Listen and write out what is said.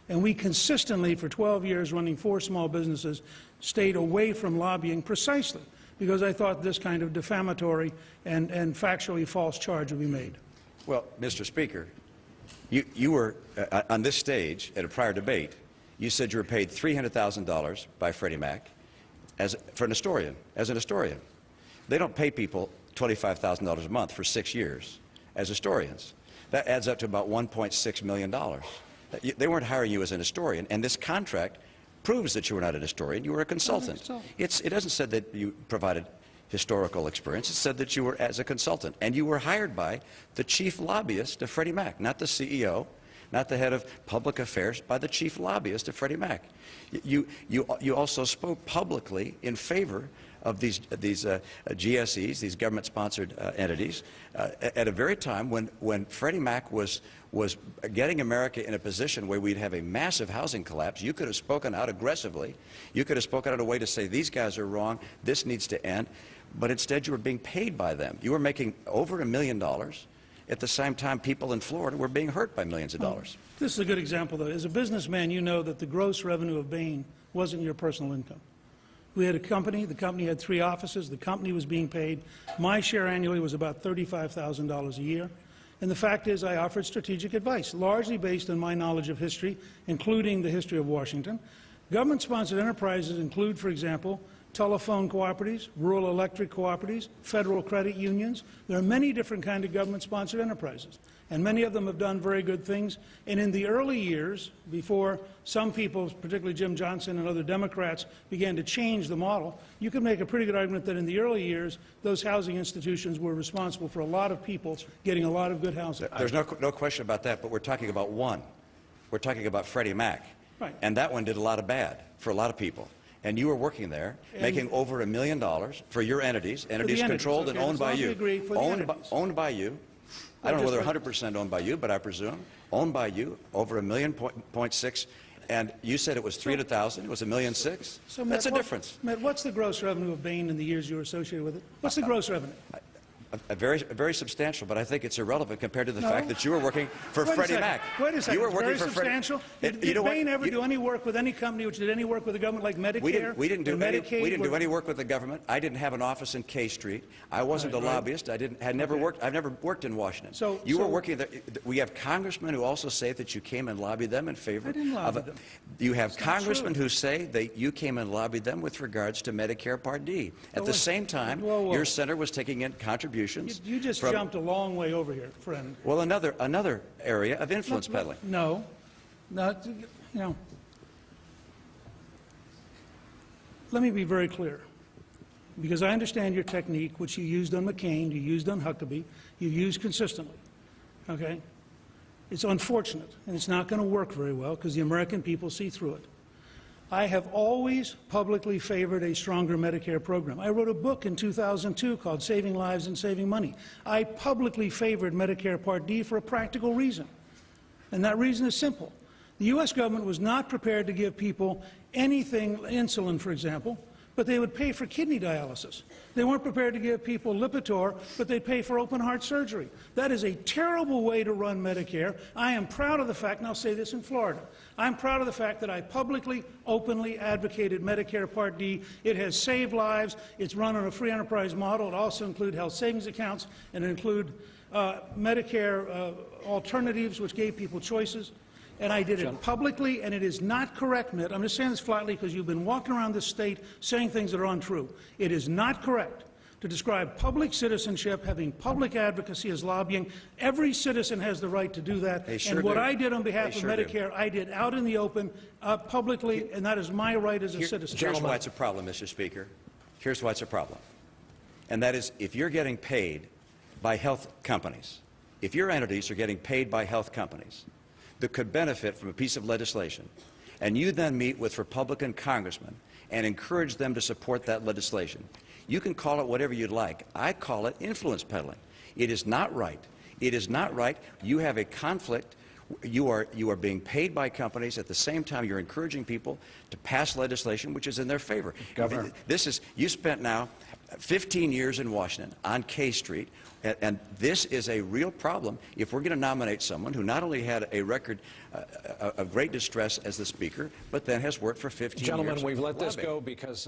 And we consistently, for 12 years running 4 small businesses, stayed away from lobbying precisely because I thought this kind of defamatory and factually false charge would be made. Well, Mr. Speaker, you were on this stage at a prior debate. You said you were paid $300,000 by Freddie Mac as an historian. They don't pay people $25,000 a month for 6 years as historians. That adds up to about $1.6 million. They weren't hiring you as an historian, and this contract proves that you were not a historian. You were a consultant. So. It doesn't say that you provided historical experience. It said that you were as a consultant, and you were hired by the chief lobbyist of Freddie Mac, not the CEO, not the head of public affairs, by the chief lobbyist of Freddie Mac. You also spoke publicly in favor of these GSEs, these government-sponsored entities, at a very time when Freddie Mac was getting America in a position where we'd have a massive housing collapse. You could have spoken out aggressively. You could have spoken out in a way to say, these guys are wrong, this needs to end. But instead, you were being paid by them. You were making over $1 million. At the same time, people in Florida were being hurt by millions of dollars. This is a good example, though. As a businessman, you know that the gross revenue of Bain wasn't your personal income. We had a company. The company had 3 offices. The company was being paid. My share annually was about $35,000 a year. And the fact is, I offered strategic advice, largely based on my knowledge of history, including the history of Washington. Government-sponsored enterprises include, for example, telephone cooperatives, rural electric cooperatives, federal credit unions. There are many different kinds of government-sponsored enterprises, and many of them have done very good things. And in the early years, before some people, particularly Jim Johnson and other Democrats, began to change the model, you could make a pretty good argument that in the early years, those housing institutions were responsible for a lot of people getting a lot of good housing. There's no question about that, but we're talking about one. We're talking about Freddie Mac. Right. And that one did a lot of bad for a lot of people. And you were working there, making over $1 million for your entities controlled and owned by you. Owned by you. I don't know whether 100% owned by you, but I presume owned by you, over $1.6 million. And you said it was $300,000. It was $1.6 million. So that's a difference. Matt, what's the gross revenue of Bain in the years you were associated with it? What's the gross revenue? Very substantial, but I think it's irrelevant compared to the fact that you were working for Freddie Mac. Wait a second. You were working very for substantial. Did Bain ever do any work with any company which did any work with the government, like Medicare? We didn't do any work with the government. I didn't have an office in K Street. I wasn't a lobbyist. I've never worked in Washington. So you were working there. We have congressmen who also say that you came and lobbied them in favor. I didn't lobby them. You have congressmen who say that you came and lobbied them with regards to Medicare Part D. At the same time, your center was taking in contributions. You just jumped a long way over here, friend. Well, another area of influence peddling. No, not, you know. Let me be very clear, because I understand your technique, which you used on McCain, you used on Huckabee, you used consistently. Okay, it's unfortunate, and it's not going to work very well because the American people see through it. I have always publicly favored a stronger Medicare program. I wrote a book in 2002 called Saving Lives and Saving Money. I publicly favored Medicare Part D for a practical reason. And that reason is simple. The U.S. government was not prepared to give people anything, insulin, for example, but they would pay for kidney dialysis. They weren't prepared to give people Lipitor, but they'd pay for open heart surgery. That is a terrible way to run Medicare. I am proud of the fact, and I'll say this in Florida, I'm proud of the fact that I publicly, openly advocated Medicare Part D. It has saved lives. It's run on a free enterprise model. It also includes health savings accounts, and it includes Medicare alternatives, which gave people choices. And I did it publicly, and it is not correct, Mitt. I'm just saying this flatly because you've been walking around this state saying things that are untrue. It is not correct to describe public citizenship, having public advocacy as lobbying. Every citizen has the right to do that. And what I did on behalf of Medicare, I did out in the open, publicly, and that is my right as a citizen. Here's why it's a problem, Mr. Speaker. Here's why it's a problem. And that is, if you're getting paid by health companies, if your entities are getting paid by health companies that could benefit from a piece of legislation, and you then meet with Republican congressmen and encourage them to support that legislation, you can call it whatever you'd like. I call it influence peddling. It is not right. It is not right. You have a conflict. You are being paid by companies. At the same time, you're encouraging people to pass legislation which is in their favor. Governor. You spent now 15 years in Washington on K Street, and this is a real problem if we're going to nominate someone who not only had a record of great distress as the Speaker, but then has worked for 15 years. Gentlemen, we've let this lobbying. go because